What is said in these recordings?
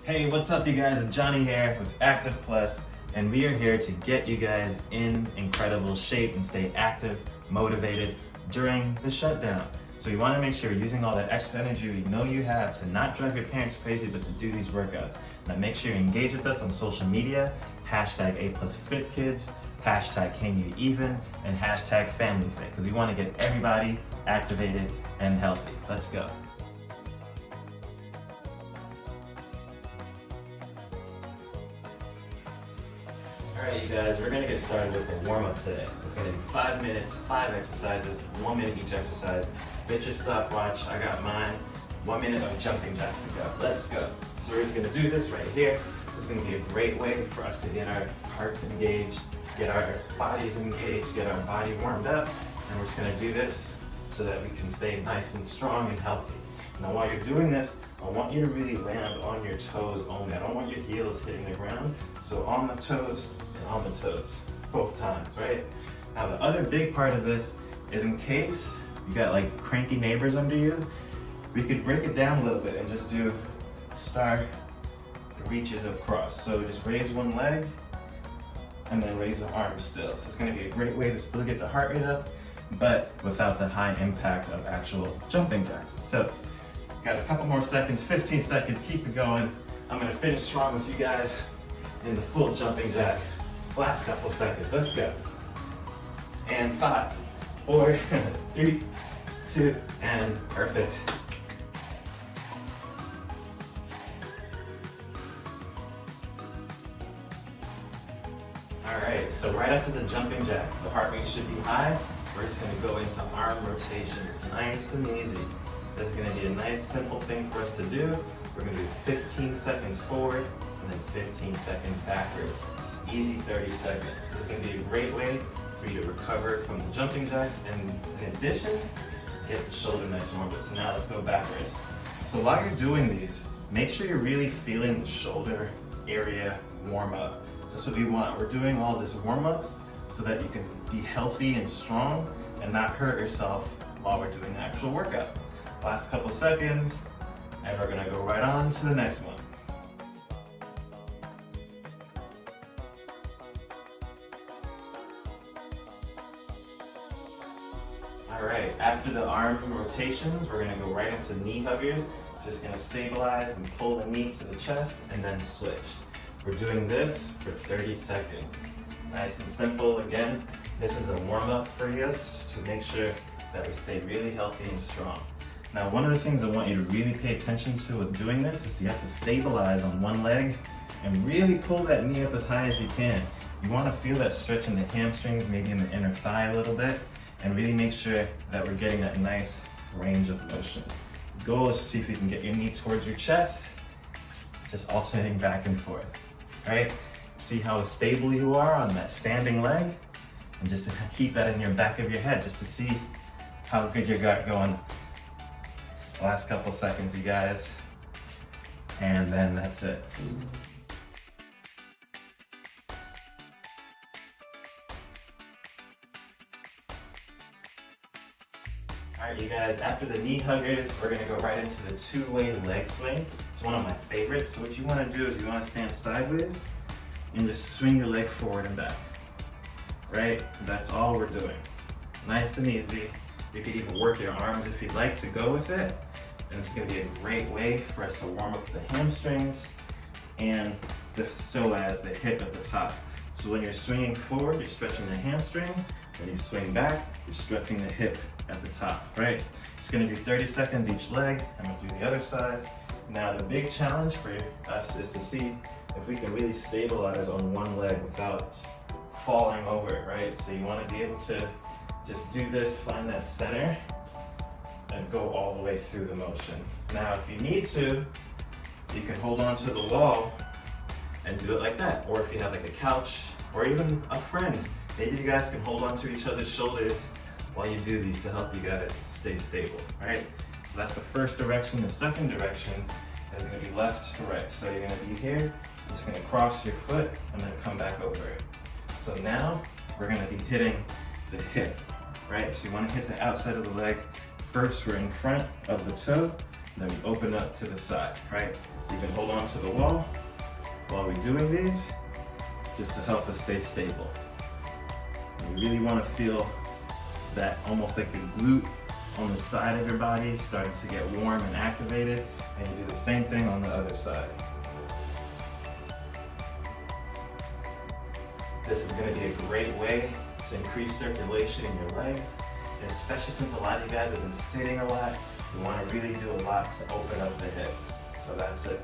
Hey, what's up you guys? It's Johnny here with Active Plus, and we are here to get you guys in incredible shape and stay active, motivated during the shutdown. So you want to make sure you're using all that extra energy we know you have to not drive your parents crazy, but to do these workouts. Now make sure you engage with us on social media, hashtag #APlusFitKids, hashtag CanYouEven, and hashtag FamilyFit, because we want to get everybody activated and healthy. Let's go. Alright you guys, we're going to get started with the warm-up today. It's going to be 5 minutes, 5 exercises, 1 minute each exercise. Get your stopwatch, I got mine. 1 minute of jumping jacks to go. Let's go. So we're just going to do this right here. This is going to be a great way for us to get our hearts engaged, get our bodies engaged, get our body warmed up. And we're just going to do this so that we can stay nice and strong and healthy. Now while you're doing this, I want you to really land on your toes only. I don't want your heels hitting the ground. So on the toes and on the toes, both times, right? Now the other big part of this is in case you got like cranky neighbors under you, we could break it down a little bit and just do star reaches across. So just raise one leg and then raise the arm still. So it's gonna be a great way to still get the heart rate up, but without the high impact of actual jumping jacks. So got a couple more seconds, 15 seconds, keep it going. I'm gonna finish strong with you guys in the full jumping jack. Last couple seconds, let's go. And 5, 4, 3, 2, and perfect. All right, so right after the jumping jacks, the heart rate should be high. We're just gonna go into arm rotation, nice and easy. This is going to be a nice simple thing for us to do. We're going to do 15 seconds forward and then 15 seconds backwards. Easy 30 seconds. This is going to be a great way for you to recover from the jumping jacks, and in addition, get the shoulder nice and warm. So now let's go backwards. So while you're doing these, make sure you're really feeling the shoulder area warm up. That's what we want. We're doing all this warm-ups so that you can be healthy and strong and not hurt yourself while we're doing the actual workout. Last couple seconds, and we're gonna go right on to the next one. All right, after the arm rotations, we're gonna go right into knee huggers. Just gonna stabilize and pull the knee to the chest and then switch. We're doing this for 30 seconds. Nice and simple. Again, this is a warm-up for us to make sure that we stay really healthy and strong. Now, one of the things I want you to really pay attention to with doing this is you have to stabilize on one leg and really pull that knee up as high as you can. You want to feel that stretch in the hamstrings, maybe in the inner thigh a little bit, and really make sure that we're getting that nice range of motion. The goal is to see if you can get your knee towards your chest, just alternating back and forth, right? See how stable you are on that standing leg, and just to keep that in your back of your head, just to see how good you got going. Last couple seconds, you guys, and then that's it. All right, you guys, after the knee huggers, we're gonna go right into the two-way leg swing. It's one of my favorites. So what you wanna do is you wanna stand sideways and just swing your leg forward and back, right? That's all we're doing. Nice and easy. You can even work your arms if you'd like to go with it. And it's going to be a great way for us to warm up the hamstrings and so as the hip at the top. So when you're swinging forward, you're stretching the hamstring. When you swing back, you're stretching the hip at the top, right? Just going to do 30 seconds each leg. I'm going to do the other side. Now the big challenge for us is to see if we can really stabilize on one leg without falling over it, right? So you want to be able to just do this, find that center, and go all the way through the motion. Now, if you need to, you can hold on to the wall and do it like that. Or if you have like a couch or even a friend, maybe you guys can hold on to each other's shoulders while you do these to help you guys stay stable, right? So that's the first direction. The second direction is gonna be left to right. So you're gonna be here, you're just gonna cross your foot and then come back over it. So now we're gonna be hitting the hip, right? So you wanna hit the outside of the leg. First, we're in front of the toe, then we open up to the side, right? You can hold on to the wall while we're doing these, just to help us stay stable. You really want to feel that almost like the glute on the side of your body starting to get warm and activated, and you do the same thing on the other side. This is going to be a great way to increase circulation in your legs, and especially since a lot of you guys have been sitting a lot, you want to really do a lot to open up the hips. So that's it.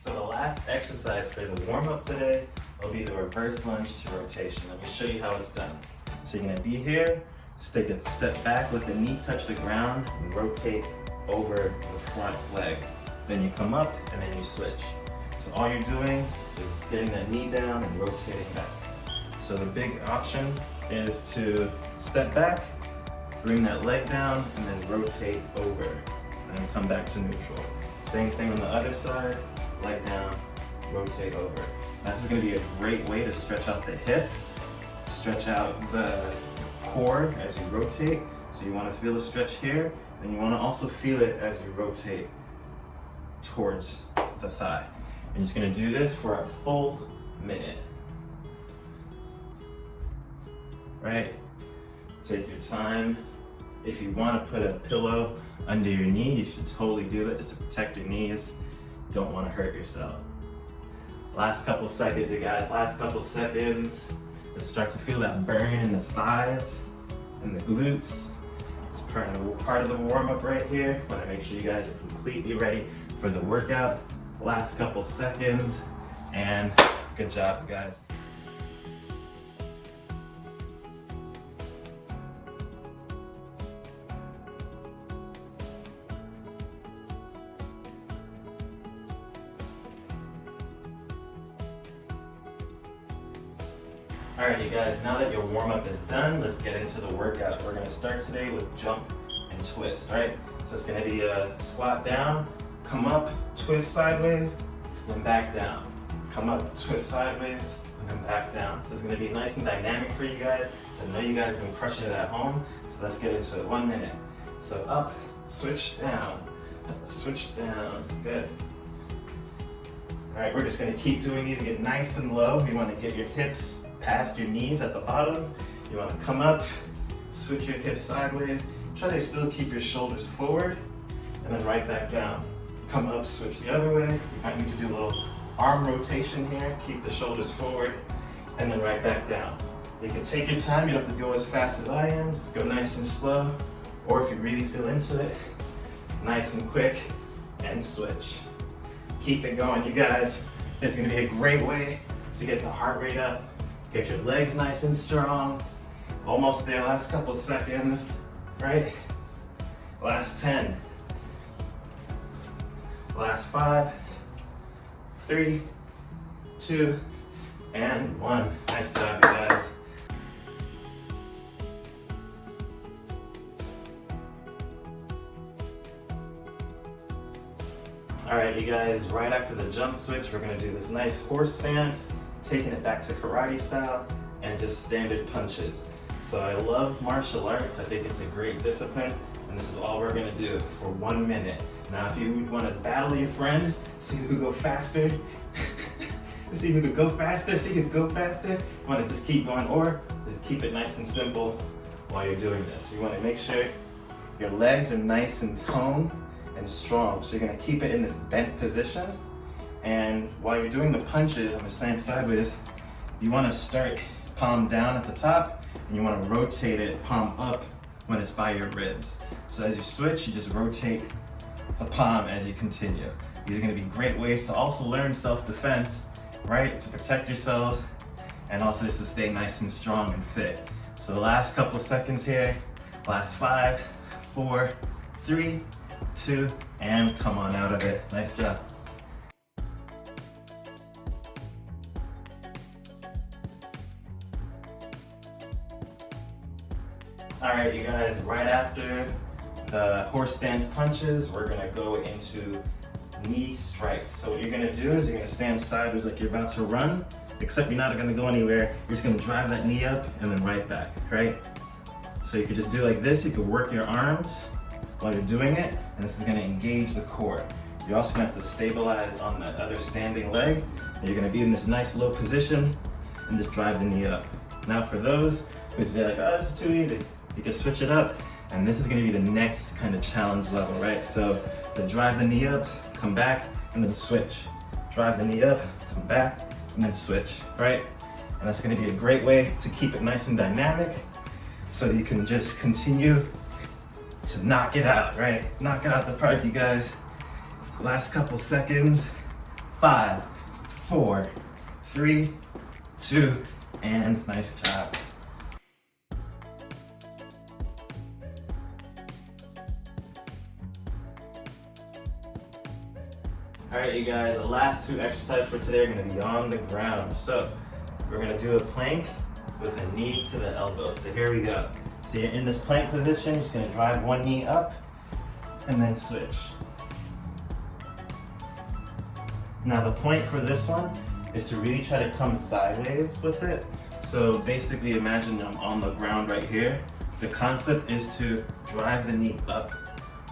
So the last exercise for the warm-up today will be the reverse lunge to rotation. Let me show you how it's done. So you're going to be here, just take a step back, let the knee touch the ground, and rotate over the front leg. Then you come up and then you switch. So all you're doing is getting that knee down and rotating back. So the big option is to step back, bring that leg down, and then rotate over, and then come back to neutral. Same thing on the other side, leg down, rotate over. Now, this is going to be a great way to stretch out the hip, stretch out the core as you rotate. So you want to feel the stretch here, and you want to also feel it as you rotate towards the thigh. You're just going to do this for a full minute. Right? Take your time. If you want to put a pillow under your knee, you should totally do that just to protect your knees. Don't want to hurt yourself. Last couple seconds, you guys. Last couple seconds. Let's start to feel that burn in the thighs and the glutes. It's part of the warm-up right here. Want to make sure you guys are completely ready for the workout. Last couple seconds, and good job, you guys. All right, you guys, now that your warm-up is done, let's get into the workout. We're gonna start today with jump and twist, right? So it's gonna be a squat down, come up, twist sideways, then back down. Come up, twist sideways, and then back down. So it's gonna be nice and dynamic for you guys. So I know you guys have been crushing it at home, so let's get into it. 1 minute. So up, switch down, good. All right, we're just gonna keep doing these, get nice and low. You wanna get your hips past your knees at the bottom. You want to come up, switch your hips sideways. Try to still keep your shoulders forward, and then right back down. Come up, switch the other way. You might need to do a little arm rotation here. Keep the shoulders forward, and then right back down. You can take your time. You don't have to go as fast as I am. Just go nice and slow. Or if you really feel into it, nice and quick, and switch. Keep it going, you guys. It's going to be a great way to get the heart rate up. Get your legs nice and strong. Almost there, last couple seconds, right? Last 10. Last 5, 3, 2, and 1. Nice job, you guys. All right, you guys, right after the jump switch, we're gonna do this nice horse stance, taking it back to karate style, and just standard punches. So I love martial arts. I think it's a great discipline, and this is all we're gonna do for 1 minute. Now, if you want to battle your friend, see who can go faster, see who can go faster, you want to just keep going, or just keep it nice and simple while you're doing this. You want to make sure your legs are nice and toned and strong. So you're gonna keep it in this bent position. And while you're doing the punches, I'm just saying sideways, you wanna start palm down at the top, and you wanna rotate it palm up when it's by your ribs. So as you switch, you just rotate the palm as you continue. These are gonna be great ways to also learn self-defense, right? To protect yourself, and also just to stay nice and strong and fit. So the last couple seconds here, last 5, 4, 3, 2, and come on out of it. Nice job. All right, you guys, right after the horse stance punches, we're gonna go into knee strikes. So what you're gonna do is you're gonna stand sideways like you're about to run, except you're not gonna go anywhere. You're just gonna drive that knee up and then right back, right? So you could just do like this. You could work your arms while you're doing it, and this is gonna engage the core. You're also gonna have to stabilize on that other standing leg, and you're gonna be in this nice low position and just drive the knee up. Now for those who say like, oh, this is too easy, you can switch it up, and this is gonna be the next kind of challenge level, right? So to drive the knee up, come back, and then switch. Drive the knee up, come back, and then switch, right? And that's gonna be a great way to keep it nice and dynamic so you can just continue to knock it out, right? Knock it out the park, you guys. Last couple seconds. 5, 4, 3, 2, and nice job. All right, you guys, the last 2 exercises for today are gonna be on the ground. So we're gonna do a plank with a knee to the elbow. So here we go. So you're in this plank position, just gonna drive one knee up and then switch. Now the point for this one is to really try to come sideways with it. So basically imagine I'm on the ground right here. The concept is to drive the knee up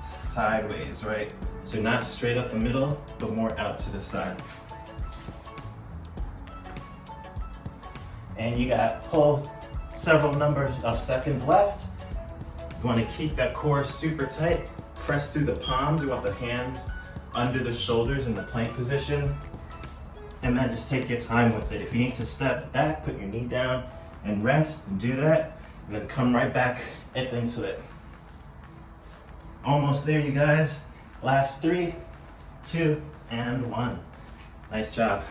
sideways, right? So not straight up the middle, but more out to the side. And you got pull several numbers of seconds left. You want to keep that core super tight. Press through the palms. You want the hands under the shoulders in the plank position. And then just take your time with it. If you need to step back, put your knee down and rest and do that. And then come right back up into it. Almost there, you guys. Last 3, 2, and 1. Nice job.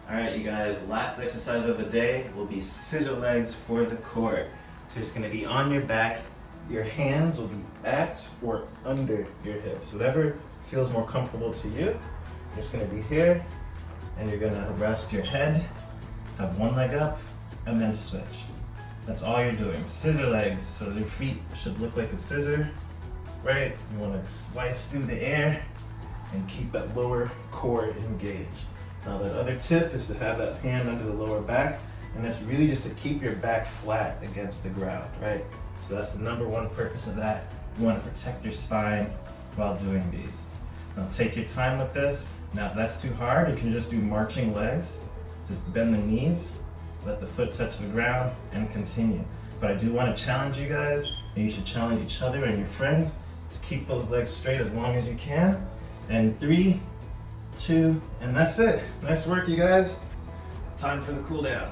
All right, you guys, last exercise of the day will be scissor legs for the core. So it's gonna be on your back. Your hands will be at or under your hips. Whatever feels more comfortable to you. You're just gonna be here, and you're gonna rest your head, have one leg up, and then switch. That's all you're doing. Scissor legs, so your feet should look like a scissor, right? You wanna slice through the air and keep that lower core engaged. Now the other tip is to have that hand under the lower back, and that's really just to keep your back flat against the ground, right? So that's the number one purpose of that. You wanna protect your spine while doing these. Now take your time with this. Now if that's too hard, you can just do marching legs. Just bend the knees, let the foot touch the ground, and continue. But I do want to challenge you guys, and you should challenge each other and your friends to keep those legs straight as long as you can. And 3, 2, and that's it. Nice work, you guys. Time for the cool down.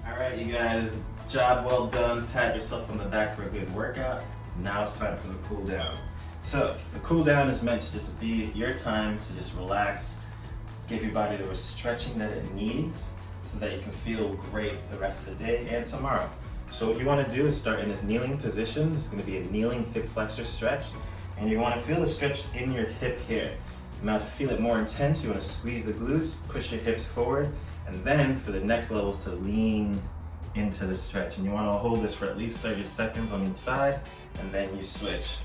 All right, you guys, job well done. Pat yourself on the back for a good workout. Now it's time for the cool down. So the cool down is meant to just be your time to just relax, give your body the stretching that it needs so that you can feel great the rest of the day and tomorrow. So what you want to do is start in this kneeling position. This is going to be a kneeling hip flexor stretch, and you want to feel the stretch in your hip here. Now to feel it more intense, you want to squeeze the glutes, push your hips forward, and then for the next level is to lean into the stretch. And you want to hold this for at least 30 seconds on each side, and then you switch.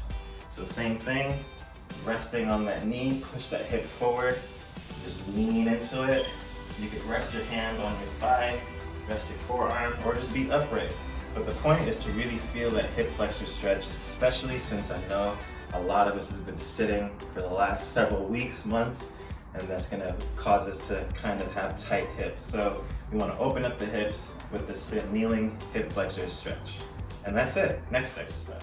So same thing, resting on that knee, push that hip forward, just lean into it. You could rest your hand on your thigh, rest your forearm, or just be upright. But the point is to really feel that hip flexor stretch, especially since I know a lot of us have been sitting for the last several weeks, months, and that's gonna cause us to kind of have tight hips. So we wanna open up the hips with this kneeling hip flexor stretch. And that's it, next exercise.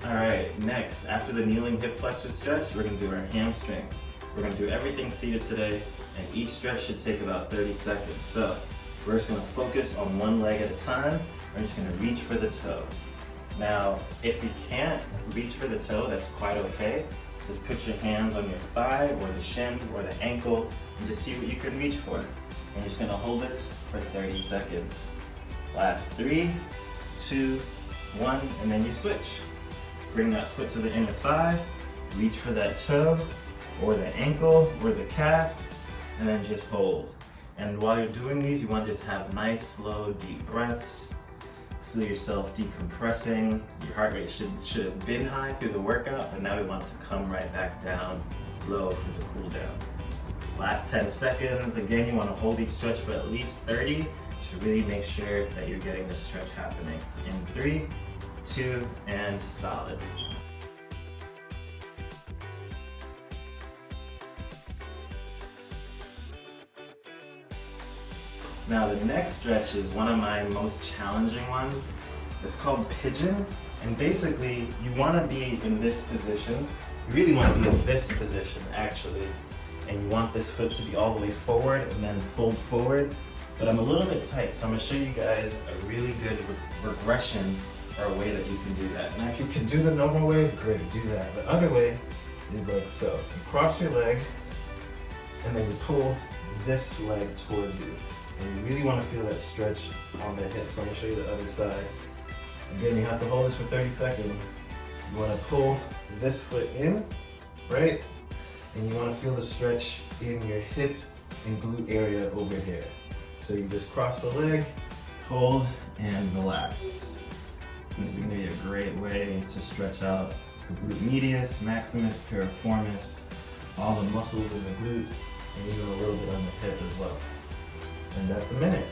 All right, next, after the kneeling hip flexor stretch, we're gonna do our hamstrings. We're gonna do everything seated today, and each stretch should take about 30 seconds. So we're just gonna focus on one leg at a time. We're just gonna reach for the toe. Now, if you can't reach for the toe, that's quite okay. Just put your hands on your thigh or the shin or the ankle and just see what you can reach for. And you're just gonna hold this for 30 seconds. Last 3, 2, 1, and then you switch. Bring that foot to the inner thigh, reach for that toe or the ankle or the calf, and then just hold. And while you're doing these, you want to just have nice, slow, deep breaths. Feel yourself decompressing. Your heart rate should have been high through the workout, but now we want it to come right back down low for the cool down. Last 10 seconds. Again, you want to hold each stretch for at least 30 to really make sure that you're getting the stretch happening. In 3, 2, and solid. Now the next stretch is one of my most challenging ones. It's called pigeon, and basically you want to be in this position. You really want to be in this position actually, and you want this foot to be all the way forward and then fold forward. But I'm a little bit tight, so I'm going to show you guys a really good regression or a way that you can do that. Now if you can do the normal way, great, do that. The other way is like so. You cross your leg and then you pull this leg towards you. And you really want to feel that stretch on the hips. I'm going to show you the other side. Again, you have to hold this for 30 seconds. You want to pull this foot in, right? And you want to feel the stretch in your hip and glute area over here. So you just cross the leg, hold, and relax. This is going to be a great way to stretch out the glute medius, maximus, piriformis, all the muscles in the glutes, and even a little bit on the hip as well. And that's a minute.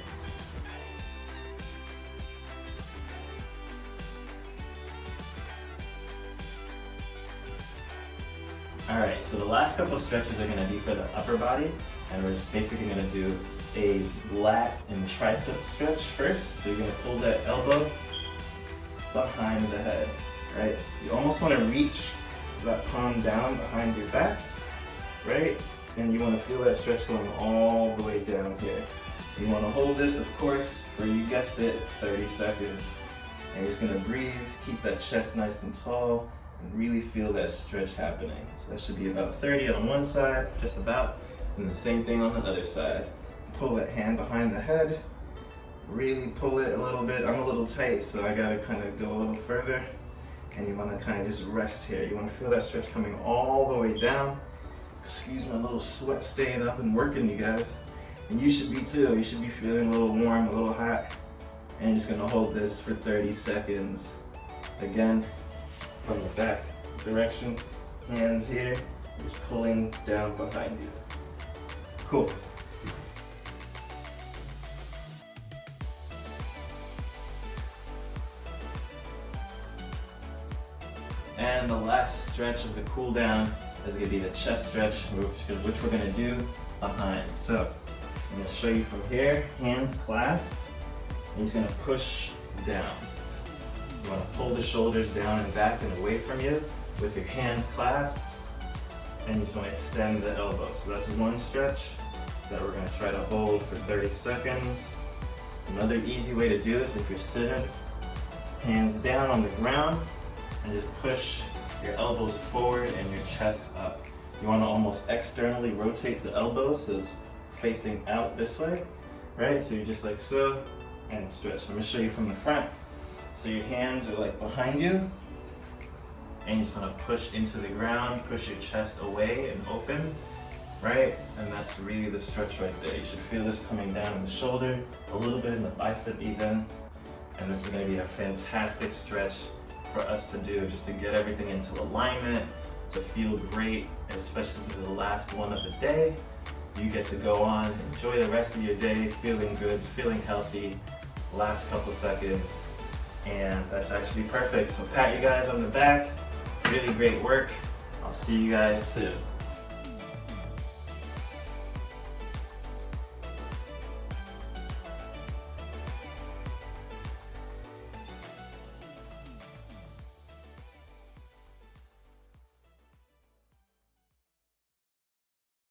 Alright, so the last couple stretches are going to be for the upper body, and we're just basically going to do a lat and tricep stretch first. So you're going to pull that elbow behind the head, right? You almost want to reach that palm down behind your back, right? And you want to feel that stretch going all the way down here. You want to hold this, of course, for, you guessed it, 30 seconds. And you're just going to breathe, keep that chest nice and tall, and really feel that stretch happening. So that should be about 30 on one side, just about, and the same thing on the other side. Pull that hand behind the head, really pull it a little bit. I'm a little tight, so I got to kind of go a little further. And you want to kind of just rest here. You want to feel that stretch coming all the way down. Excuse my little sweat staying up and working, you guys. And you should be too. You should be feeling a little warm, a little hot. And you're just gonna hold this for 30 seconds. Again, from the back direction, hands here, just pulling down behind you. Cool. And the last stretch of the cool down is gonna be the chest stretch, which we're gonna do behind. So I'm going to show you from here, hands clasped, and he's going to push down. You want to pull the shoulders down and back and away from you with your hands clasped, and you just want to extend the elbows. So that's one stretch that we're going to try to hold for 30 seconds. Another easy way to do this, if you're sitting, hands down on the ground, and just push your elbows forward and your chest up. You want to almost externally rotate the elbows so it's facing out this way, right? So you're just like so, and stretch. Let me show you from the front. So your hands are like behind you, and you just want to push into the ground, push your chest away and open, right? And that's really the stretch right there. You should feel this coming down in the shoulder, a little bit in the bicep even, and this is going to be a fantastic stretch for us to do, just to get everything into alignment, to feel great, especially since it's the last one of the day. You get to go on, enjoy the rest of your day, feeling good, feeling healthy, last couple seconds, and that's actually perfect. So pat you guys on the back, really great work. I'll see you guys soon.